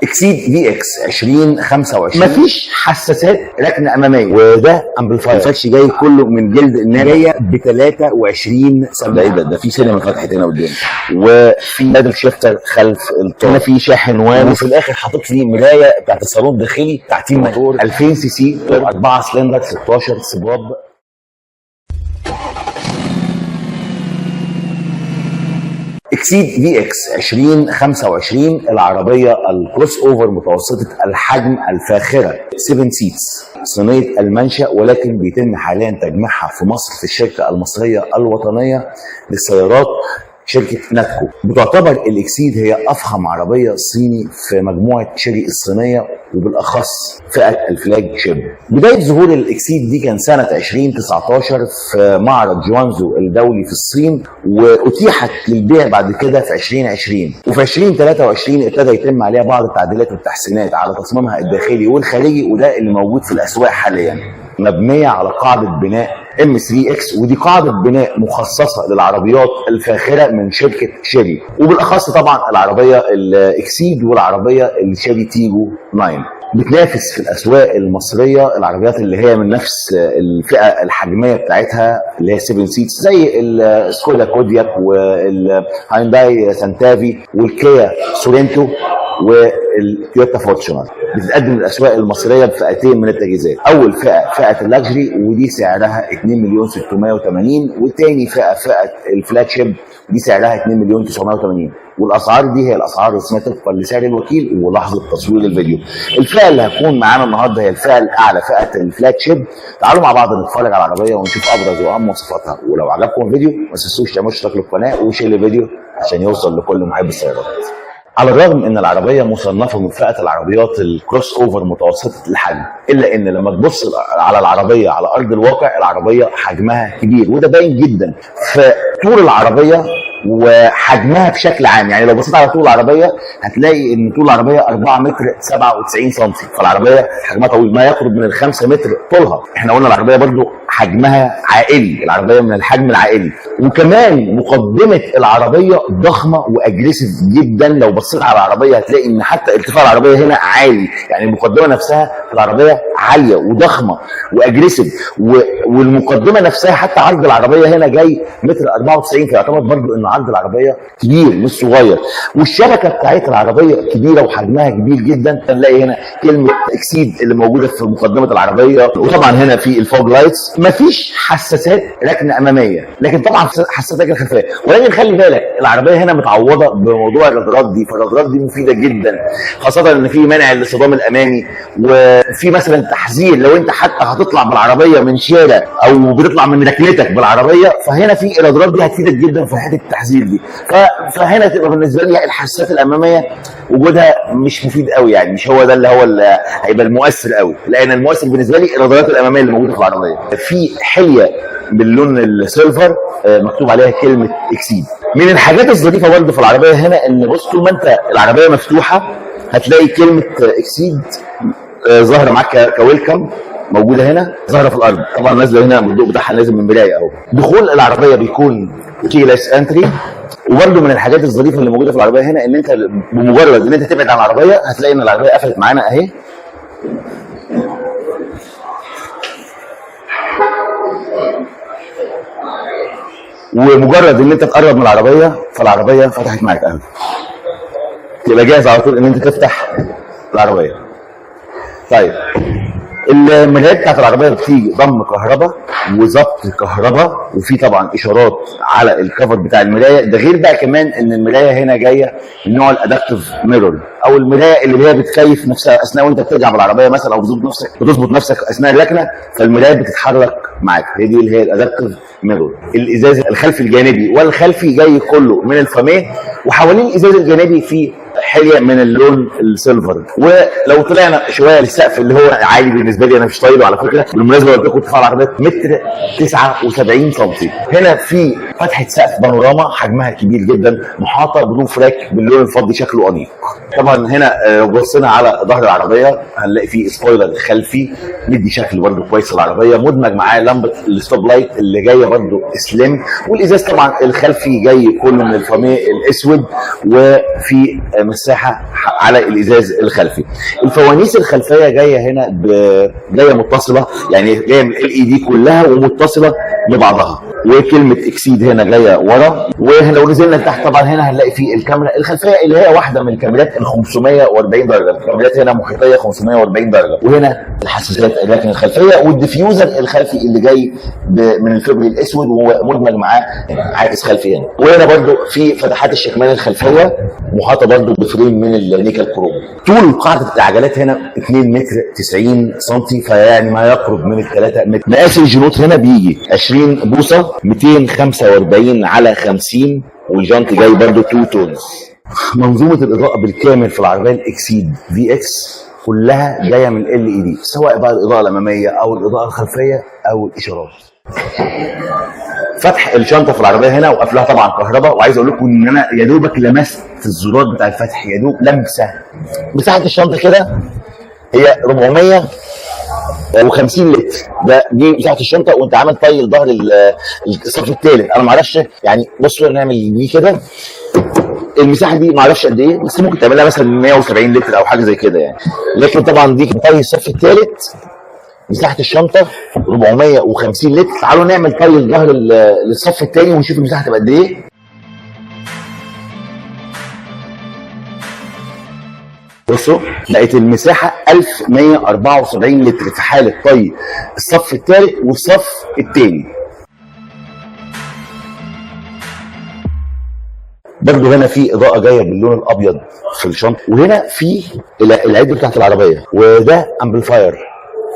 اكسيد في اكس 2025 مفيش حساسات ركنه اماميه، وده امبليفاير الفكش جاي كله من جلد الناريه ب 23 سنه. ده ايه ده في سينما فتحت هنا قدام، وفي بادل شيفتر خلف الطاوله، هنا في شاحن وفي الاخر حاطط فيه مرايه بتاعت الصالون الداخلي، تعتيم موتور 2000 سي سي 4 سلندر 16 صباب. اكسيد في اكس 2025 العربيه الكروس اوفر متوسطه الحجم الفاخره 7 سيتس صينيه المنشا، ولكن بيتم حاليا تجميعها في مصر في الشركه المصريه الوطنيه للسيارات شركة ناتكو. بتعتبر الاكسيد هي افخم عربية صيني في مجموعة شيري الصينية، وبالاخص فئة الفلاج شيب. بداية ظهور الاكسيد دي كان سنة 2019 في معرض جوانزو الدولي في الصين، واتيحت للبيع بعد كده في 2020، وفي 2023 ابتدى يتم عليها بعض التعديلات والتحسينات على تصميمها الداخلي والخارجي، وده اللي موجود في الاسواق حاليا. مبنية على قاعدة بناء M3X، ودي قاعدة بناء مخصصة للعربيات الفاخرة من شركة شيري، وبالأخص طبعا العربية الإكسيد والعربية الشيري تيجو 9. بتنافس في الأسواق المصرية العربيات اللي هي من نفس الفئة الحجمية بتاعتها اللي هي 7 سيتس، زي السكودا كودياك والهاينداي سانتافي والكيا سورينتو والتويوتا فورتشنر. بتتقدم الاسواق المصريه بفئتين من التجهيزات، اول فئه اللاكجري ودي سعرها 2,680,000، وتاني فئه الفلاج شيب دي سعرها 2,980,000، والاسعار دي هي الاسعار الرسميه طبقا لسعر الوكيل ولحظه تصوير الفيديو. الفئه اللي هتكون معانا النهارده هي الفئه الاعلى، فئه الفلاج شيب. تعالوا مع بعض نتفرج على العربيه ونشوف ابرز واهم مواصفاتها، ولو عجبكم الفيديو ما تنسوش تعملوا اشتراك للقناه وشير الفيديو عشان يوصل لكل محب السيارات. على الرغم ان العربيه مصنفه من فئه العربيات الكروس اوفر متوسطه الحجم، الا ان لما تبص على العربيه على ارض الواقع العربيه حجمها كبير، وده باين جدا في طول العربيه وحجمها بشكل عام. يعني لو بصيت على طول العربيه هتلاقي ان طول العربيه 4 متر 97 سم، فالعربيه حجمها طويل ما يقرب من ال5 متر طولها. احنا قلنا العربيه برضو حجمها عائلي، العربيه من الحجم العائلي، وكمان مقدمه العربيه ضخمه واجريسيف جدا. لو بصيت على العربيه هتلاقي ان حتى ارتفاع العربيه هنا عالي، يعني المقدمه نفسها في العربيه عاليه وضخمه واجريسيف، والمقدمه نفسها حتى عرض العربيه هنا جاي متر 94، فيعتبر برضو ان عرض العربيه كبير مش صغير، والشبكه بتاعت العربيه كبيره وحجمها كبير جدا. هنلاقي هنا كلمه اكسيد اللي موجوده في مقدمه العربيه، وطبعا هنا في الفوج لايتس. مفيش حساسات ركنه اماميه، لكن طبعا حساسات ركنه خلفيه، ولكن خلي بالك العربيه هنا متعوضه بموضوع الرادارات دي، فالرادارات دي مفيده جدا، خاصه ان في منع الاصطدام الامامي، وفي مثلا تحذير لو انت حتى هتطلع بالعربيه من شارع او بتطلع من ركنتك بالعربيه، فهنا في الرادارات دي هتفيدك جدا في حته التحذير دي. فهنا تبقى بالنسبه لي الحساسات الاماميه وجودها مش مفيد قوي، يعني مش هو ده اللي هيبقى المؤثر قوي، لان المؤثر بالنسبه لي الرادارات الاماميه اللي موجوده في العربيه. في حليه باللون السيلفر مكتوب عليها كلمه اكسيد. من الحاجات الظريفه برضه في العربيه هنا ان بص طول ما انت العربيه مفتوحه هتلاقي كلمه اكسيد ظاهره معاك كويلكم، موجوده هنا ظاهره في الارض، طبعا نازله هنا الضوء بتاعها نازل من مرايه اهو. دخول العربيه بيكون كيلس انتري. وبرده من الحاجات الظريفه اللي موجوده في العربيه هنا ان انت بمجرد ان انت تبعد عن العربيه هتلاقي ان العربيه قفلت معانا اهي، ومجرد ان انت تقرب من العربيه فالعربيه فتحت معاك اهي، تبقى جاهز على طول ان انت تفتح العربيه. طيب المرايات بتاعت العربيه بتيجي ضم كهرباء وظبط كهرباء، وفي طبعا اشارات على الكفر بتاع المرايه. ده غير بقى كمان ان المرايه هنا جايه من نوع الادابتيف ميرور، او المرايه اللي هي بتكيف نفسها اثناء وانت بترجع بالعربيه مثلا، او بتظبط نفسك اثناء الركنه، فالمرايه بتتحرك معاك. هي دي اللي هي الادابتيف ميرور. الازاز الخلفي الجانبي والخلفي جاي كله من الفاميه، وحوالين الازاز الجانبي في حليه من اللون السيلفر. ولو طلعنا شويه للسقف اللي هو عالي بالنسبه لي انا مش طايله على فكره، بالمناسبه قلت لكم ارتفاع العربيه متر 79 سم. هنا في فتحه سقف بانوراما حجمها كبير جدا، محاطه بروف راك باللون الفضي شكله انيق. طبعا هنا لو بصينا على ظهر العربيه هنلاقي فيه سبويلر خلفي مدي شكل برده كويس للعربيه، مدمج معاه لمبه الستوب لايت اللي جايه برده سليم، والازاز طبعا الخلفي جاي كله من الفاميه الاسود، وفي مساحه على الازاز الخلفي. الفوانيس الخلفيه جايه هنا جايه متصله، يعني جايه من LED كلها ومتصله ببعضها، وكلمه اكسيد هنا جايه ورا. ولو نزلنا تحت طبعا هنا هنلاقي في الكاميرا الخلفيه اللي هي واحده من الكاميرات ال 540 درجه، الكاميرات هنا محيطيه 540 درجه، وهنا الحساسات الركن الخلفيه والديفيوزر الخلفي اللي جاي من الفبر الاسود ومدمج معاه عاكس خلفي هنا. وهنا برده في فتحات الشكمان الخلفيه محاطه برده بفريم من النيكل كروم. طول قاعده العجلات هنا 2 متر 90 سم، فيعني ما يقرب من 3 متر. مقاس الجنوط هنا بيجي 20 بوصه 245 على 50، والجانت جاي برده 2 تونز. منظومه الاضاءه بالكامل في العربيه الاكسيد VX كلها جايه من LED، سواء بقى الاضاءه الاماميه او الاضاءه الخلفيه او الاشارات. فتح الشنطه في العربيه هنا وقفلها طبعا كهرباء، وعايز اقول لكم ان انا يا دوبك لمست الزرار بتاع الفتح، يا دوب لمسه. مساحه الشنطه كده هي 450 لتر، دي مساحه الشنطه، وانت عامل طي ظهر الصف الثالث. انا ما اعرفش يعني، بصوا نعمل دي كده، المساحه دي ما اعرفش قد ايه، بس ممكن تعملها مثلا 170 لتر او حاجه زي كده يعني. لكن طبعا دي طي الصف الثالث، مساحه الشنطه 450 لتر. تعالوا نعمل طي الظهر للصف الثاني ونشوف المساحه تبقى قد ايه. بصوا لقيت المساحه 1174 لتر في حاله طي الصف الثالث والصف الثاني. برضه هنا في اضاءه جايه باللون الابيض في الشنطه، وهنا في العد بتاعت العربيه، وده امبليفاير،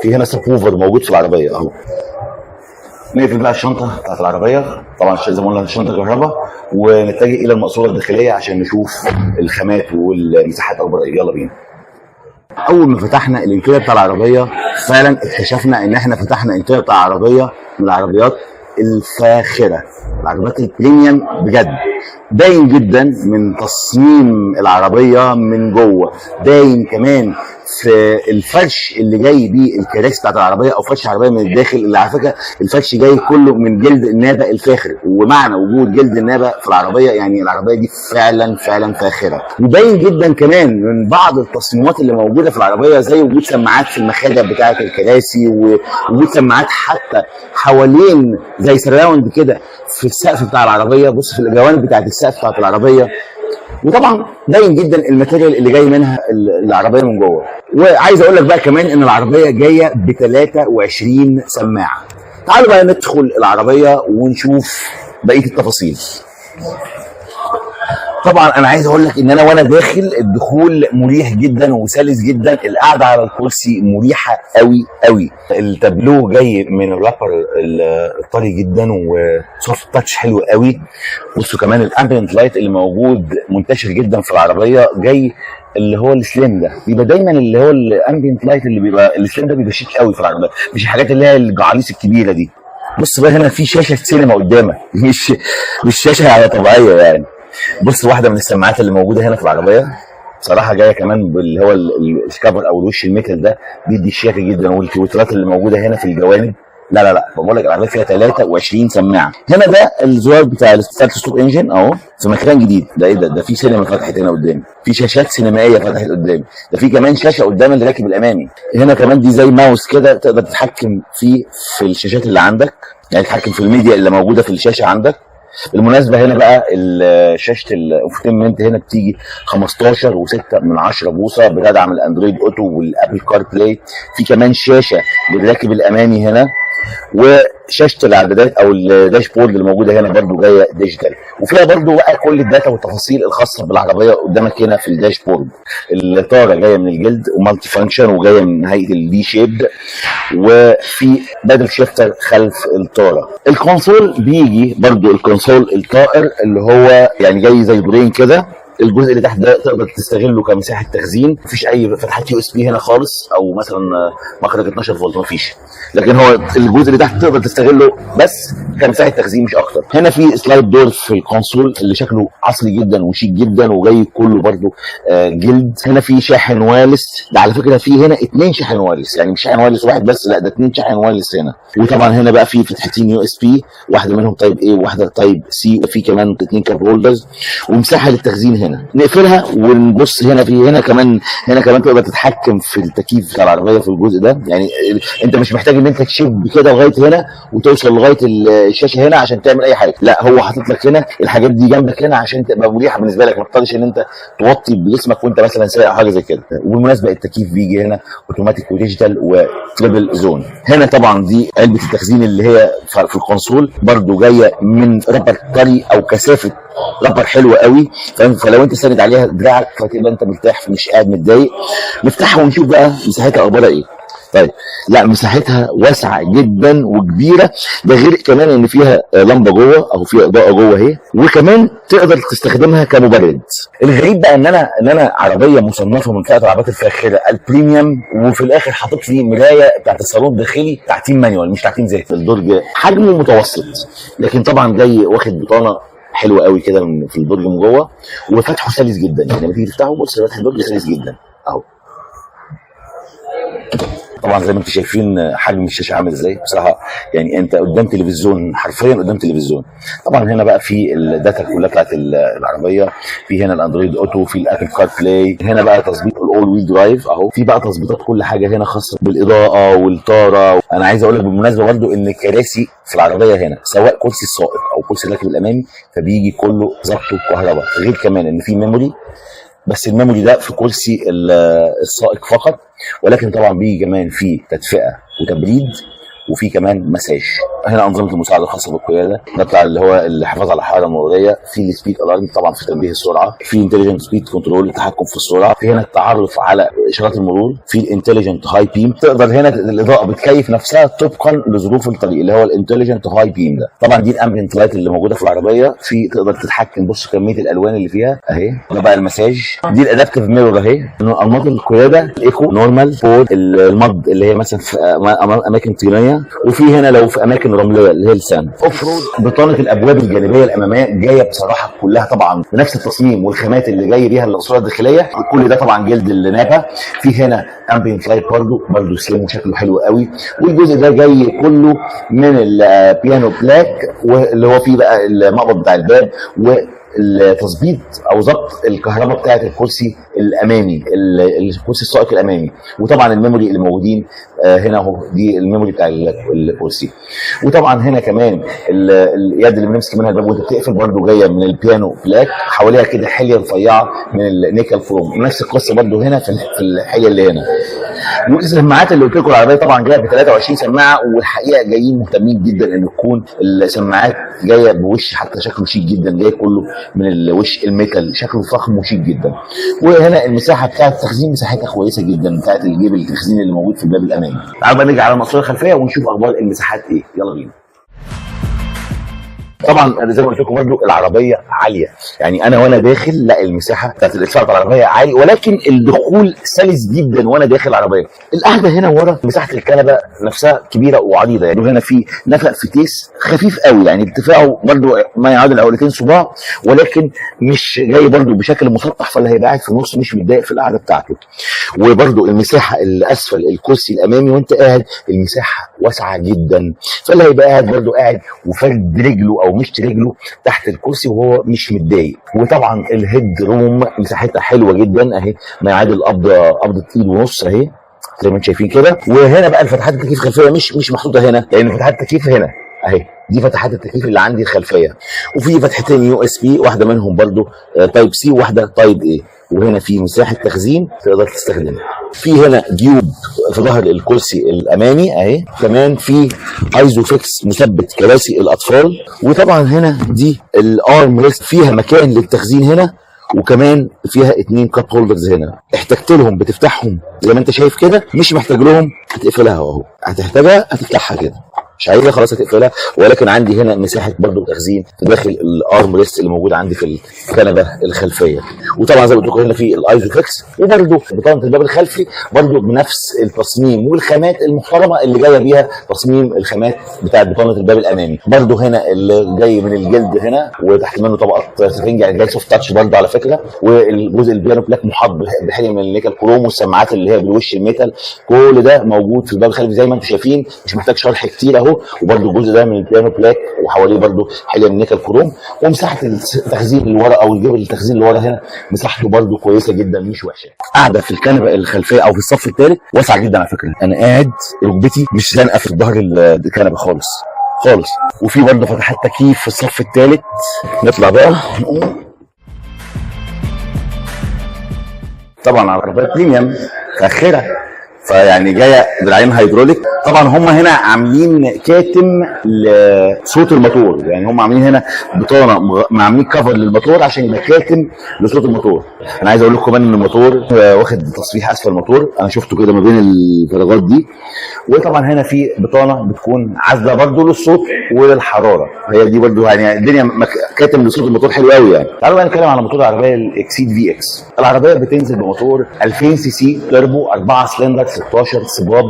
في هنا سب ووفر موجود في العربيه اهو. نقفل بقى الشنطه بتاعت العربيه، طبعا زي ما قلنا الشنطه كهرباء، ونتجه الى المقصوره الداخليه عشان نشوف الخامات والمساحات اكبر. يلا بينا. اول ما فتحنا الانتيريور بتاع العربيه فعلا اكتشفنا ان احنا فتحنا انتيريور بتاع عربيه من العربيات الفاخره، العربيات البريميوم بجد. باين جدا من تصميم العربيه من جوه، باين كمان في الفرش اللي جاي بيه الكراسي بتاعت العربيه او فرش العربيه من الداخل، اللي على فكره الفرش جاي كله من جلد النابه الفاخر. ومعنى وجود جلد النابه في العربيه يعني العربيه دي فعلا فاخره. وباين جدا كمان من بعض التصميمات اللي موجوده في العربيه، زي وجود سماعات في المخادم بتاعه الكراسي، ووجود سماعات حتى حوالين زي سراوند كده في السقف بتاع العربيه. بص في الجوانب بتاعت السقف بتاعت العربيه. وطبعا باين جدا الماتيريال اللي جاي منها العربيه من جوه. وعايز اقول لك بقى كمان ان العربيه جايه ب 23 سماعه. تعالوا بقى ندخل العربيه ونشوف بقيه التفاصيل. طبعا انا عايز اقول لك ان انا وانا داخل الدخول مريح جدا وسلس جدا، القعده على الكرسي مريحه قوي. التابلو جاي من الرابر الطري جدا وسوفت تاتش حلو قوي. بصوا كمان الامبيانت لايت اللي موجود منتشر جدا في العربيه، جاي اللي هو السليم ده. بيبقى دايما اللي هو الامبيانت لايت اللي بيبقى السليم ده بيبقى شيك قوي في العربيه، مش الحاجات اللي هي الجعاليس الكبيره دي. بص بقى هنا في شاشه سينما قدامك، مش شاشه طبيعيه يعني. بص واحده من السماعات اللي موجوده هنا في العربيه بصراحه جايه كمان باللي هو الكفر او الوش الميتال ده، بيدي شياكه جدا. والكويترات اللي موجوده هنا في الجوانب، لا بقول لك العربيه فيها 23 سماعه. هنا ده الزرار بتاع الستارت ستوب انجن اهو في مكان جديد. ده ايه ده في سينما فتحت هنا قدامي، في شاشات سينمائيه فتحت قدامي، ده في كمان شاشه قدام اللي راكب الامامي. هنا كمان دي زي ماوس كده تقدر تتحكم فيه في الشاشات اللي عندك، يعني تتحكم في الميديا اللي موجوده في الشاشه عندك. بالمناسبه هنا بقى شاشه الانفوتينمنت هنا بتيجي 15.6 بوصه، بتدعم الاندرويد اوتو والابل كار بلاي. في كمان شاشه للراكب الامامي هنا، وشاشه الاعدادات او الداشبورد اللي موجوده هنا برده جايه ديجيتال، وفيها برده بقى كل الداتا والتفاصيل الخاصه بالعربيه قدامك هنا في الداشبورد. الطاره جايه من الجلد ومالتي فانكشن، وجايه من هيئه الدي شيب، وفي بادل شيفتر خلف الطاره. الكونسول بيجي برده الكونسول الطائر اللي هو يعني جاي زي دورين كده. الجزء اللي تحت ده تقدر تستغله كمساحه تخزين، مفيش اي فتحات USB هنا خالص، او مثلا مخرج 12 فولت مفيش. لكن هو الجزء اللي تحت تقدر تستغله بس كمساحه تخزين مش اكتر. هنا في سلايد دور في الكونسول اللي شكله عصري جدا وشيك جدا وجاي كله برده جلد. هنا في شاحن وايرلس، ده على فكره في هنا 2 شاحن وايرلس، يعني مش شاحن وايرلس واحد بس، لا ده 2 شاحن وايرلس هنا. وطبعا هنا بقى في فتحتين يو اس بي، واحده منهم تايب اي وواحده تايب سي، وفي كمان 2 كاب هولدرز ومساحه للتخزين هنا. نقفلها ونبص هنا في هنا كمان تقدر تتحكم في التكييف بتاع العربيه في الجزء ده. يعني انت مش محتاج ان انت تشيب كده لغايه هنا وتوصل لغايه الشاشه هنا عشان تعمل اي حاجه، لا هو حاطط لك هنا الحاجات دي جنبك هنا عشان تبقى مريحه بالنسبه لك، ما تضطرش ان انت توطي بجسمك وانت مثلا سايق حاجه زي كده. وبالمناسبه التكييف بيجي هنا اوتوماتيك وديجيتال وتريبل زون. هنا طبعا دي علبه التخزين اللي هي في الكونسول برده جايه من ربر طري او كثافه ربر حلوه قوي، فلو انت ساند عليها دراعك فتبقى انت مرتاح مش قاعد متضايق. نفتحها ونشوف بقى مساحتها اخبارها ايه. طيب لا مساحتها واسعه جدا وكبيره، ده غير كمان ان فيها لمبه جوه او فيها اضاءه جوه اهي، وكمان تقدر تستخدمها كمبرد. الغريب بقى ان انا عربيه مصنفه من فئه العربيات الفاخره البريميوم، وفي الاخر حاطط لي مرايه بتاعت الصالون الداخلي تعتيم مانيوال مش تعتيم ذاتي. الدرج حجمه متوسط، لكن طبعا جاي واخد بطانه حلوه قوي كده في الدرج من جوه، وفتحه سلس جدا. يعني لما تيجي تفتحه بص فتح الدرج سلس جدا اهو. طبعا زي ما انتم شايفين حجم الشاشه عامل ازاي بصراحه، يعني انت قدام تلفزيون، حرفيا قدام تلفزيون. طبعا هنا بقى في الداتا كلها بتاعت العربيه، في هنا الاندرويد اوتو، في الابل كار بلاي، هنا بقى تظبيط الاول ويل درايف اهو، في بقى تظبيطات كل حاجه هنا خاصه بالاضاءه والطاره. انا عايز اقول لك بالمناسبه برده ان الكراسي في العربيه هنا سواء كرسي السائق او كرسي الراكب الامامي فبيجي كله ظبطه كهرباء، غير كمان ان في ميموري، بس الميموري ده في كرسي السائق فقط، ولكن طبعا بيجي كمان في تدفئه وتبريد وفي كمان مساج. هنا انظمه المساعده الخاصه بالقياده، ده بتاع اللي هو الحفاظ على الحراره المروريه، في السبيد الارم طبعا في تنبيه السرعه، في انتليجنت سبيد كنترول التحكم في السرعه، في هنا التعرف على اشارات المرور، في الانتليجنت هاي بيم، تقدر هنا الاضاءه بتكيف نفسها طبقا لظروف الطريق اللي هو الانتليجنت هاي بيم ده. طبعا دي الامبيانت لايت اللي موجوده في العربيه، في تقدر تتحكم بص كميه الالوان اللي فيها اهي. ده بقى المساج، دي الادابتيف ميرور اهي، انماط القياده الايكو نورمال فور المض اللي هي مثلا في اماكن طينيه، وفي هنا لو في اماكن رمليه اللي هي الساند. اوف رود بطانه الابواب الجانبيه الاماميه جايه بصراحه كلها طبعا بنفس التصميم والخامات اللي جاي بيها الاسطوره الداخليه، كل ده طبعا جلد النابه. في هنا امبيانت لايت برضه سليم وشكله حلو قوي، والجزء ده جاي كله من البيانو بلاك، واللي هو فيه بقى المقبض بتاع الباب والتظبيط او ضبط الكهرباء بتاعه الكرسي الامامي، الكرسي السائق الامامي، وطبعا الميموري اللي موجودين هنا اهو، دي الميموري بتاع الكرسي. وطبعا هنا كمان اليد اللي بنمسك منها الباب وانت بتقفل برضه جايه من البيانو بلاك، حواليها كده حليه رفيعه من النيكل كروم، نفس القصه برضه هنا في الحليه اللي هنا. والسماعات اللي قلت لكم العربيه طبعا جايه ب 23 سماعه، والحقيقه جايين مهتمين جدا ان تكون السماعات جايه بوش حتى شكله شيك جدا، جاي كله من الوش الميتال، شكله فخم وشيك جدا. وهنا المساحه بتاعه التخزين مساحتها كويسه جدا، بتاعه الجيب التخزين اللي موجود في الباب الامامي. تعالوا بقى نرجع على المقصوره الخلفيه ونشوف اخبار المساحات ايه، يلا بينا. طبعا انا زي ما قلت لكم برضه العربيه عاليه، يعني انا وانا داخل لا المساحه بتاعت الادفاع بتاع العربيه عالي، ولكن الدخول سلس جدا وانا داخل العربيه. القعده هنا ورا مساحه الكنبه نفسها كبيره وعريضه، يعني هنا في نفق فتيس خفيف قوي، يعني ارتفاعه برضه ما يعادل عقلتين صباع، ولكن مش جاي برضه بشكل مسطح، فاللي هيبقى قاعد في النص مش متضايق في القعده بتاعته. وبرضه المساحه اللي اسفل الكرسي الامامي وانت قاعد المساحه واسعه جدا، فاللي هيبقى قاعد برضه قاعد وفرد رجله او مشط رجله تحت الكرسي وهو مش متضايق. وطبعا الهيد روم مساحتها حلوه جدا اهي، ما يعادل قبضه ايد ونص اهي زي ما انتم شايفين كده. وهنا بقى الفتحات التكييف الخلفيه مش محطوطه هنا، لان فتحات التكييف هنا اهي، دي فتحات التكييف اللي عندي الخلفيه. وفي فتحتين يو اس بي، واحده منهم برضو تايب سي وواحده تايب اي. وهنا في مساحه تخزين تقدر تستخدمها. في هنا جيوب في ظهر الكرسي الامامي اهي، كمان في ايزوفيكس مثبت كراسي الاطفال. وطبعا هنا دي الارم ريست فيها مكان للتخزين هنا، وكمان فيها 2 كاب هولدرز هنا، احتجت لهم بتفتحهم زي ما انت شايف كده، مش محتاج لهم هتقفلها اهو، هتحتاجها هتفتحها كده مش عايزها خلاص هتقفلها، ولكن عندي هنا مساحه برضو تخزين في داخل الارم ريست اللي موجود عندي في الكنبه الخلفيه. وطبعا زي ما قلت لكم هنا في الايزوفيكس، وبرضو بطانه الباب الخلفي برضو بنفس التصميم والخامات المحترمه اللي جايه بيها تصميم الخامات بتاعه بطانه الباب الامامي. برضو هنا اللي جاي من الجلد هنا، وتحت منه طبقه سفنج يعني جاي سوفت تاتش برضو على فكره. والجزء البيانو بلاك محاط بحلم من النيكل كروم، والسماعات اللي هي بالوش الميتال، كل ده موجود في الباب الخلفي زي ما انتم شايفين، مش محتاج شرح كتير اهو. وبرده الجزء ده من البيانو بلاك وحواليه برده حلم نيكل كروم. ومساحه التخزين اللي ورا او الجبل التخزين اللي ورا هنا مساحته برده كويسه جدا مش وحشه. قاعده في الكنبه الخلفيه او في الصف الثالث واسعه جدا على فكره، انا قاعد ركبتي مش زانقه في ظهر الكنبه خالص خالص. وفي برده فتحات تكييف في الصف الثالث. نطلع بقى. طبعا عربيه بريميوم فاخره، فيعني جايه دراعين هيدروليك. طبعا هم هنا عاملين كاتم لصوت الموتور، يعني هم عاملين هنا بطانه عاملين كفر للموتور عشان يبقى كاتم لصوت الموتور. انا عايز اقول لكم كمان ان الموتور واخد تصريح اسفل الموتور، انا شفته كده ما بين الفراغات دي. وطبعا هنا في بطانه بتكون عازله برده للصوت وللحراره، هي دي برده يعني الدنيا كاتم لصوت الموتور حلو قوي يعني. تعالوا بقى نتكلم على موتور العربيه الاكسيد في اكس. العربيه بتنزل بموتور 2000 سي سي تربو 4 سلندر 16 صباب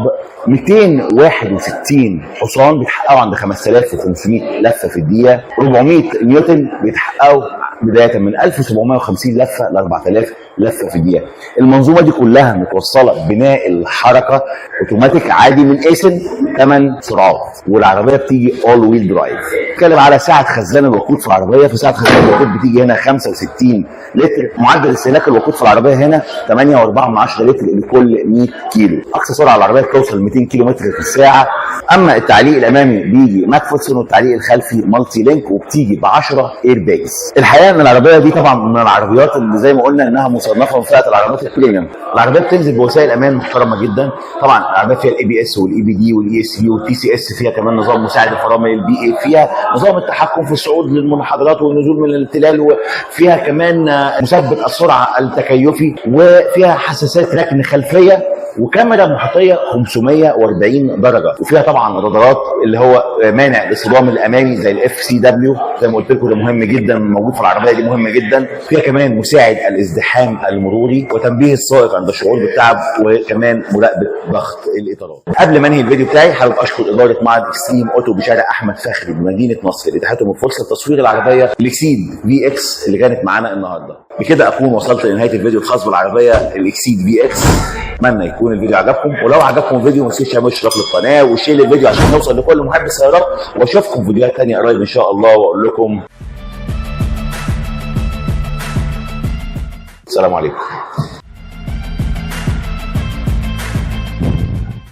261 حصان بيتحققوا عند 5500 لفه في الدقيقه، 400 نيوتن بيتحققوا بدايه من 1750 لفه ل 4000 لفه في الدقيقه. المنظومه دي كلها متوصله بناء الحركه اوتوماتيك عادي من ايسن 8 سرعات، والعربيه بتيجي اول ويل درايف. نتكلم على سعه خزان الوقود في العربيه، في سعه خزان الوقود بتيجي هنا 65 لتر. معدل استهلاك الوقود في العربيه هنا 8.4 لتر لكل 100 كيلو. اقصى سرعه على العربيه بتوصل 200 كيلو متر في الساعه. اما التعليق الامامي بيجي ماكفوسون، والتعليق الخلفي مالتي لينك، وبتيجي ب 10 اير باجز. الحقيقه ان العربيه دي طبعا من العربيات اللي زي ما قلنا انها مصنفه من فئه العربيات البريميوم. العربيه بتنزل بوسائل امان محترمه جدا. طبعا العربيه فيها الاي بي اس والاي بي دي والاي اس بي والتي سي اس، فيها كمان نظام مساعد الفرامل البي اي، فيها نظام التحكم في الصعود للمنحدرات والنزول من التلال، وفيها كمان مثبت السرعه التكيفي، وفيها حساسات ركن خلفيه، وكاميرا محيطيه 540 درجه، وفيها طبعا رادارات اللي هو مانع الاصطدام الامامي زي الاف سي دبليو زي ما قلت لكم، ده مهم جدا موجود في العربيه دي مهم جدا. فيها كمان مساعد الازدحام المروري وتنبيه السائق عند الشعور بالتعب، وكمان مراقبه ضغط الاطارات. قبل ما انهي الفيديو بتاعي حابب اشكر اداره معهد اكستريم اوتو بشارع احمد فخري بمدينه نصر اللي اتاحتهم فرصه تصوير العربيه الاكسيد في اكس اللي كانت معانا النهارده. بكده اكون وصلت لنهايه الفيديو الخاص بالعربيه الاكسيد في اكس. اتمنى يكون الفيديو عجبكم، ولو عجبكم الفيديو ما تنسوش تعملوا اشتراك للقناه وشير الفيديو عشان نوصل لكل محب السيارات. واشوفكم في فيديوهات ثانيه قريب ان شاء الله، واقول لكم السلام عليكم.